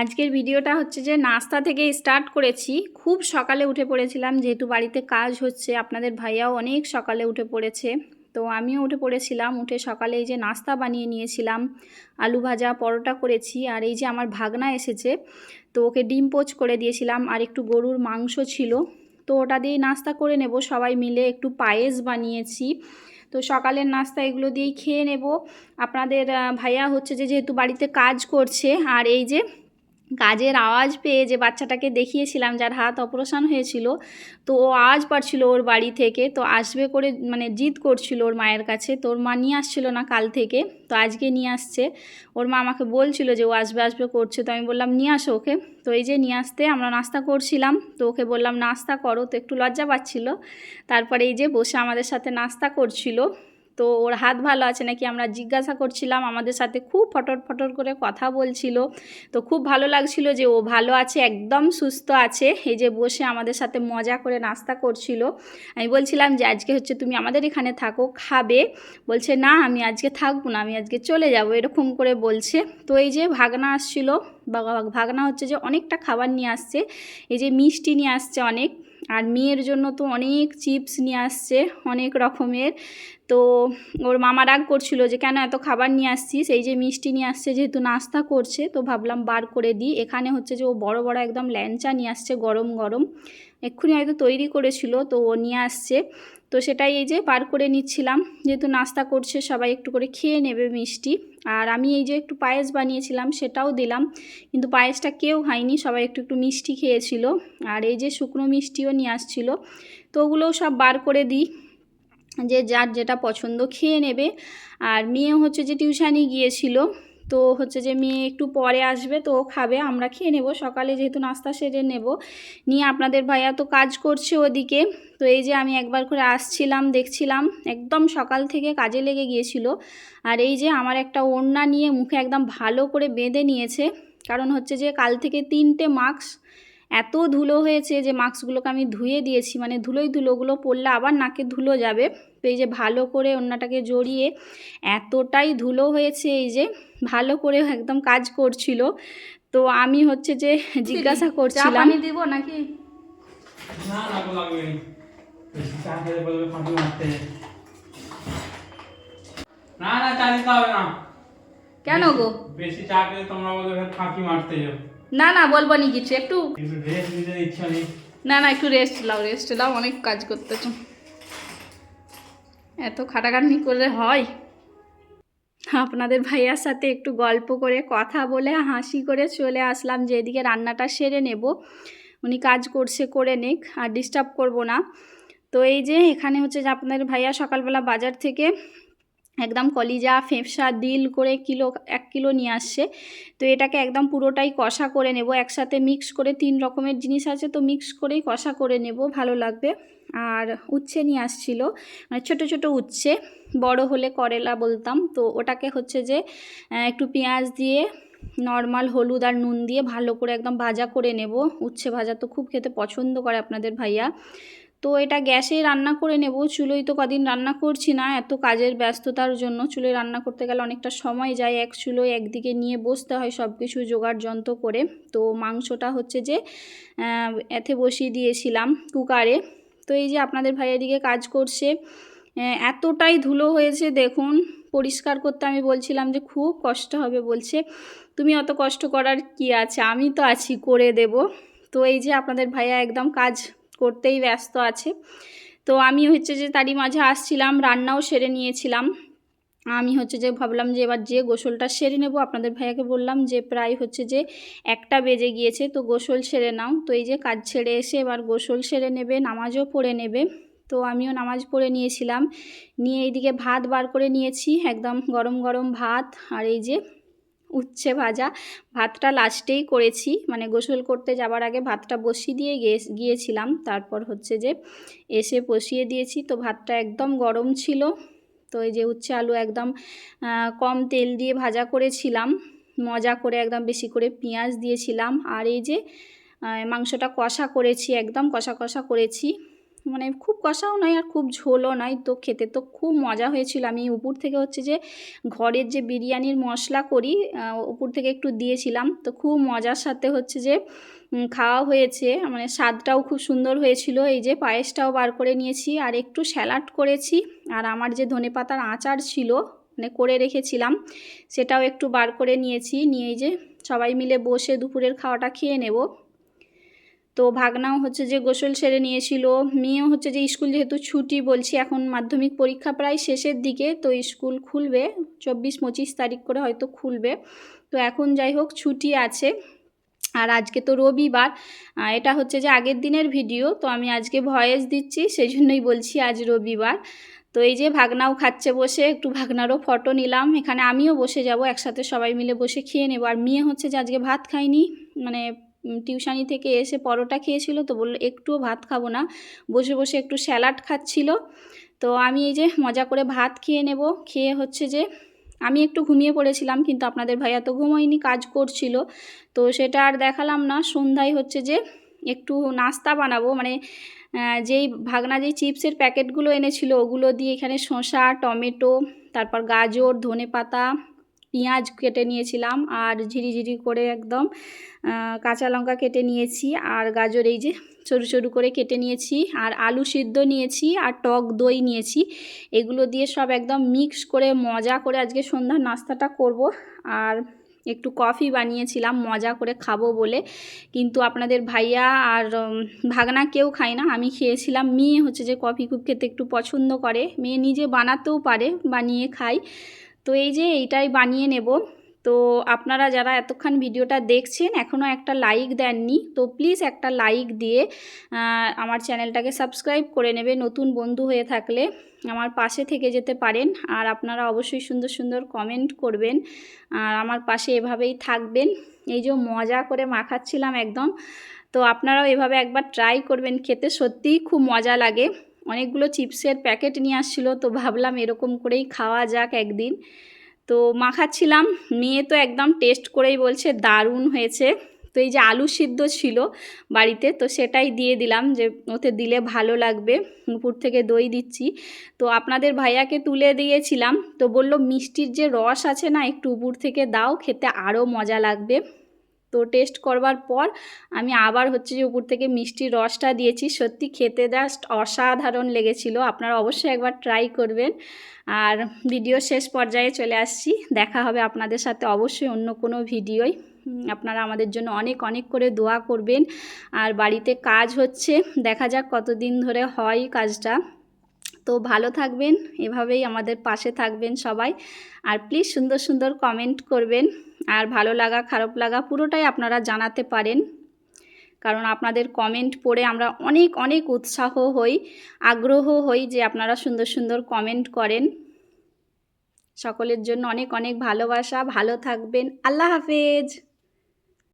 আজকের ভিডিওটা হচ্ছে যে নাস্তা থেকে স্টার্ট করেছি। খুব সকালে উঠে পড়েছিলাম, যেহেতু বাড়িতে কাজ হচ্ছে। আপনাদের ভাইয়াও অনেক সকালে উঠে পড়েছে, তো আমিও উঠে পড়েছিলাম। উঠে সকালে এই যে নাস্তা বানিয়ে নিয়েছিলাম, আলু ভাজা, পরোটা করেছি। আর এই যে আমার ভাগনা এসেছে, তো ওকে ডিম পোচ করে দিয়েছিলাম, আর একটু গরুর মাংস ছিল, তো ওটা দিয়েই নাস্তা করে নেব সবাই মিলে। একটু পায়েস বানিয়েছি, তো সকালের নাস্তা এগুলো দিয়েই খেয়ে নেব। আপনাদের ভাইয়া হচ্ছে যে যেহেতু বাড়িতে কাজ করছে, আর এই যে কাজের আওয়াজ পেয়ে যে বাচ্চাটাকে দেখিয়েছিলাম যার হাত অপারেশন হয়েছিল, তো ও আওয়াজ পাচ্ছিল ওর বাড়ি থেকে, তো আসবে করে মানে জিদ করছিল ওর মায়ের কাছে। তো ওর মা নিয়ে আসছিল না কাল থেকে, তো আজকে নিয়ে আসছে। ওর মা আমাকে বলছিল যে ও আসবে আসবে করছে, তো আমি বললাম নিয়ে আসো ওকে। তো এই যে নিয়ে আসতে আমরা নাস্তা করছিলাম, তো ওকে বললাম নাস্তা করো, তো একটু লজ্জা পাচ্ছিল। তারপরে এই যে বসে আমাদের সাথে নাস্তা করছিল। তো ওর হাত ভালো আছে নাকি আমরা জিজ্ঞাসা করছিলাম, আমাদের সাথে খুব ফটর ফটর করে কথা বলছিল। তো খুব ভালো লাগছিল যে ও ভালো আছে, একদম সুস্থ আছে। এই যে বসে আমাদের সাথে মজা করে নাস্তা করছিল। আমি বলছিলাম যে আজকে হচ্ছে তুমি আমাদের এখানে থাকো, খাবে? বলছে না আমি আজকে থাকবো না, আমি আজকে চলে যাব, এরকম করে বলছে। তো এই যে ভাগনা আসছিল, ভাগনা হচ্ছে যে অনেকটা খাবার নিয়ে আসছে। এই যে মিষ্টি নিয়ে আসছে অনেক, আর মেয়ের জন্য তো অনেক চিপস নিয়ে আসছে অনেক রকমের। তো ওর মামা রাগ করছিল যে কেন এত খাবার নিয়ে আসছিস, এই যে মিষ্টি নিয়ে আসছে, যেহেতু নাস্তা করছে তো ভাবলাম বার করে দিই। এখানে হচ্ছে যে ও বড় বড় একদম ল্যাংচা নিয়ে আসছে, গরম গরম, এক্ষুনি হয়তো তৈরি করেছিল, তো ও নিয়ে আসছে। তো সেটাই এই যে বার করে নিচ্ছিলাম, যেহেতু নাস্তা করছে সবাই একটু করে খেয়ে নেবে মিষ্টি। আর আমি এই যে একটু পায়েস বানিয়েছিলাম সেটাও দিলাম, কিন্তু পায়েসটা কেউ খায়নি, সবাই একটু একটু মিষ্টি খেয়েছিল। আর এই যে শুকনো মিষ্টিও নিয়ে আসছিল, তো ওগুলোও সব বার করে দিই, যে যার যেটা পছন্দ খেয়ে নেবে। আর মেয়ে হচ্ছে যে টিউশানি গিয়েছিল, তো হচ্ছে যে মেয়ে একটু পরে আসবে, তো ও খাবে, আমরা খেয়ে নেব সকালে, যেহেতু নাস্তা সেরে নেব নিয়ে। আপনাদের ভাইয়া তো কাজ করছে ওদিকে। তো এই যে আমি একবার করে আসছিলাম, দেখছিলাম একদম সকাল থেকে কাজে লেগে গিয়েছিল। আর এই যে আমার একটা ওড়না নিয়ে মুখে একদম ভালো করে বেঁধে নিয়েছে, কারণ হচ্ছে যে কাল থেকে 3টে মাস্ক, এত ধুলো হয়েছে যে মাস্কগুলোকে আমি ধুয়ে দিয়েছি, মানে ধুলোই ধুলোগুলো পড়লে আবার নাকে ধুলো যাবে। তো এই যে ভালো করে ওড়নাটাকে জড়িয়ে, এতটাই ধুলো হয়েছে, এই যে ভালো করে একদম কাজ করছিল। তো আমি হচ্ছে যে জিজ্ঞাসা করছিলাম দিব নাকি না না লাগবে, বেশি চা খেলে বলবে ফাঁকি মারতে। না না চা দিতে হবে না। কেন গো? বেশি চা খেলে তোমরা বলবে ফাঁকি মারতে যাও। না না বলবো নি কিছু, একটু কিন্তু রেস্ট নিতে ইচ্ছা নেই। না না একটু রেস্ট নাও, রেস্ট নাও, অনেক কাজ করতেছো, এত খাটাখাটনি করলে হয়? আপনাদের ভাইয়ার সাথে একটু গল্প করে কথা বলে হাসি করে চলে আসলাম, যে এদিকে রান্নাটা সেরে নেব, উনি কাজ করছে করে নেক, আর ডিস্টার্ব করব না। তো এই যে এখানে হচ্ছে যে আপনাদের ভাইয়া সকালবেলা বাজার থেকে একদম কলিজা, ফেঁপসা, দিল করে 1 কিলো নিয়ে আসছে। তো এটাকে একদম পুরোটাই কষা করে নেব, একসাথে মিক্স করে 3 রকমের জিনিস আছে, তো মিক্স করেই কষা করে নেব, ভালো লাগবে। আর উচ্ছে নিয়ে আসছিল, মানে ছোটো ছোটো উচ্ছে, বড় হলে করেলা বলতাম। তো ওটাকে হচ্ছে যে একটু পেঁয়াজ দিয়ে, নর্মাল হলুদ আর নুন দিয়ে ভালো করে একদম ভাজা করে নেব। উচ্ছে ভাজা তো খুব খেতে পছন্দ করে আপনাদের ভাইয়া। তো এটা গ্যাসে রান্না করে নেব, চুলোয় তো কদিন রান্না করছি না, এত কাজের ব্যস্ততার জন্য। চুলোয় রান্না করতে গেলে অনেকটা সময় যায়, এক চুলোয় একদিকে নিয়ে বসতে হয় সব কিছু জোগাড় যন্ত্র করে। তো মাংসটা হচ্ছে যে এতে বসিয়ে দিয়েছিলাম কুকারে। তো এই যে আপনাদের ভাইয়ের দিকে কাজ করছে, এতটাই ধুলো হয়েছে দেখুন, পরিষ্কার করতে আমি বলছিলাম যে খুব কষ্ট হবে, বলছে তুমি অত কষ্ট করার কি আছে, আমি তো আছি, করে দেব। তো এই যে আপনাদের ভাইয়া একদম কাজ করতেই ব্যস্ত আছে। তো আমি হচ্ছে যে তারই মাঝে আসছিলাম, রান্নাও সেরে নিয়েছিলাম। আমি হচ্ছে যে ভাবলাম যে এবার যে গোসলটা সেরে নেব, আপনাদের ভাইয়াকে বললাম যে প্রায় হচ্ছে যে 1টা বেজে গিয়েছে, তো গোসল সেরে নাও। তো এই যে কাজ ছেড়ে এসে এবার গোসল সেরে নেবে, নামাজও পড়ে নেবে। তো আমিও নামাজ পড়ে নিয়েছিলাম, নিয়ে এইদিকে ভাত বার করে নিয়েছি, একদম গরম গরম ভাত। আর এই যে উচ্ছে ভাজা, ভাতটা লাস্টেই করেছি, মানে গোসল করতে যাবার আগে ভাতটা বসিয়ে দিয়ে গিয়েছিলাম, তারপর হচ্ছে যে এসে বসিয়ে দিয়েছি। তো ভাতটা একদম গরম ছিল। তো এই যে উচ্ছে আলু একদম কম তেল দিয়ে ভাজা করেছিলাম, মজা করে একদম বেশি করে পেঁয়াজ দিয়েছিলাম। আর এই যে মাংসটা কষা করেছি, একদম কষা কষা করেছি। মানে খুব কষাও নয় আর খুব ঝোলও নয়, তো খেতে তো খুব মজা হয়েছিল। আমি উপর থেকে হচ্ছে যে ঘরের যে বিরিয়ানির মশলা করি উপর থেকে একটু দিয়েছিলাম, তো খুব মজার সাথে হচ্ছে যে খাওয়া হয়েছে, মানে স্বাদটাও খুব সুন্দর হয়েছিল। এই যে পায়েসটাও বার করে নিয়েছি আর একটু স্যালাড করেছি, আর আমার যে ধনেপাতার আচার ছিল মানে করে রেখেছিলাম সেটাও একটু বার করে নিয়েছি। নিয়ে এই যে সবাই মিলে বসে দুপুরের খাওয়াটা খেয়ে নেব। তো ভাগনাও হচ্ছে যে গোসল সেরে নিয়েছিল, মেয়েও হচ্ছে যে স্কুল যেহেতু ছুটি বলছি, এখন মাধ্যমিক পরীক্ষা প্রায় শেষের দিকে, তো স্কুল খুলবে 24-25 তারিখ করে হয়তো খুলবে, তো এখন যাই হোক ছুটি আছে। আর আজকে তো রবিবার, এটা হচ্ছে যে আগের দিনের ভিডিও, তো আমি আজকে ভয়েস দিচ্ছি সেই জন্যই বলছি আজ রবিবার। তো এই যে ভাগনাও খাচ্ছে বসে, একটু ভাগনারও ফটো নিলাম, এখানে আমিও বসে যাব, একসাথে সবাই মিলে বসে খেয়ে নেব। আর মেয়ে হচ্ছে যে আজকে ভাত খায়নি, মানে টিউশানি থেকে এসে পরোটা খেয়েছিল, তো বললো একটুও ভাত খাবো না, বসে বসে একটু স্যালাড খাচ্ছিল। তো আমি এই যে মজা করে ভাত খেয়ে নেব, খেয়ে হচ্ছে যে আমি একটু ঘুমিয়ে পড়েছিলাম, কিন্তু আপনাদের ভাইয়া তো ঘুমোয়নি, কাজ করছিল, তো সেটা আর দেখালাম না। সন্ধ্যায় হচ্ছে যে একটু নাস্তা বানাবো, মানে যেই ভাগনা যেই চিপসের প্যাকেটগুলো এনেছিল ওগুলো দিয়ে এখানে শসা, টমেটো, তারপর গাজর, ধনেপাতা, পেঁয়াজ কেটে নিয়েছিলাম, আর ঝিরিঝিরি করে একদম কাঁচা লঙ্কা কেটে নিয়েছি, আর গাজর এই যে সরু সরু করে কেটে নিয়েছি, আর আলু সিদ্ধ নিয়েছি, আর টক দই নিয়েছি। এগুলো দিয়ে সব একদম মিক্স করে মজা করে আজকে সন্ধ্যার নাস্তাটা করব। আর একটু কফি বানিয়েছিলাম মজা করে খাবো বলে, কিন্তু আপনাদের ভাইয়া আর ভাগনা কেউ খায় না, আমি খেয়েছিলাম। মেয়ে হচ্ছে যে কফি খুব খেতে একটু পছন্দ করে, মেয়ে নিজে বানাতেও পারে, বানিয়ে খায়। তো এই যে এইটাই বানিয়ে নেব। তো আপনারা যারা এতক্ষণ ভিডিওটা দেখছেন এখনও একটা লাইক দেননি, তো প্লিজ একটা লাইক দিয়ে আমার চ্যানেলটাকে সাবস্ক্রাইব করে নেবে, নতুন বন্ধু হয়ে থাকলে আমার পাশে থেকে যেতে পারেন। আর আপনারা অবশ্যই সুন্দর সুন্দর কমেন্ট করবেন, আর আমার পাশে এভাবেই থাকবেন। এই যে মজা করে মাখাচ্ছিলাম একদম, তো আপনারাও এভাবে একবার ট্রাই করবেন, খেতে সত্যিই খুব মজা লাগে। অনেকগুলো চিপসের প্যাকেট নিয়ে আসছিলো, তো ভাবলাম এরকম করেই খাওয়া যাক একদিন। তো মাখাচ্ছিলাম, মেয়ে তো একদম টেস্ট করেই বলছে দারুণ হয়েছে। তো এই যে আলু সিদ্ধ ছিল বাড়িতে, তো সেটাই দিয়ে দিলাম, যে ওতে দিলে ভালো লাগবে, উপর থেকে দই দিচ্ছি। তো আপনাদের ভাইয়াকে তুলে দিয়েছিলাম, তো বলল মিষ্টির যে রস আছে না একটু উপর থেকে দাও, খেতে আরও মজা লাগবে। তো টেস্ট করবার পর আমি আবার হচ্ছে যে উপর থেকে মিষ্টির রসটা দিয়েছি, সত্যি খেতে জাস্ট অসাধারণ লেগেছিল। আপনারা অবশ্যই একবার ট্রাই করবেন। আর ভিডিও শেষ পর্যায়ে চলে আসছি, দেখা হবে আপনাদের সাথে অবশ্যই অন্য কোনো ভিডিওয়। আপনারা আমাদের জন্য অনেক অনেক করে দোয়া করবেন। আর বাড়িতে কাজ হচ্ছে, দেখা যাক কতদিন ধরে হয় কাজটা। তো ভালো থাকবেন, এভাবেই আমাদের পাশে থাকবেন সবাই। আর প্লিজ সুন্দর সুন্দর কমেন্ট করবেন, আর ভালো লাগা খারাপ লাগা পুরোটাই আপনারা জানাতে পারেন, কারণ আপনাদের কমেন্ট পড়ে আমরা অনেক অনেক উৎসাহ হই, আগ্রহ হই যে আপনারা সুন্দর সুন্দর কমেন্ট করেন। সকলের জন্য অনেক অনেক ভালোবাসা, ভালো থাকবেন, আল্লাহ হাফেজ।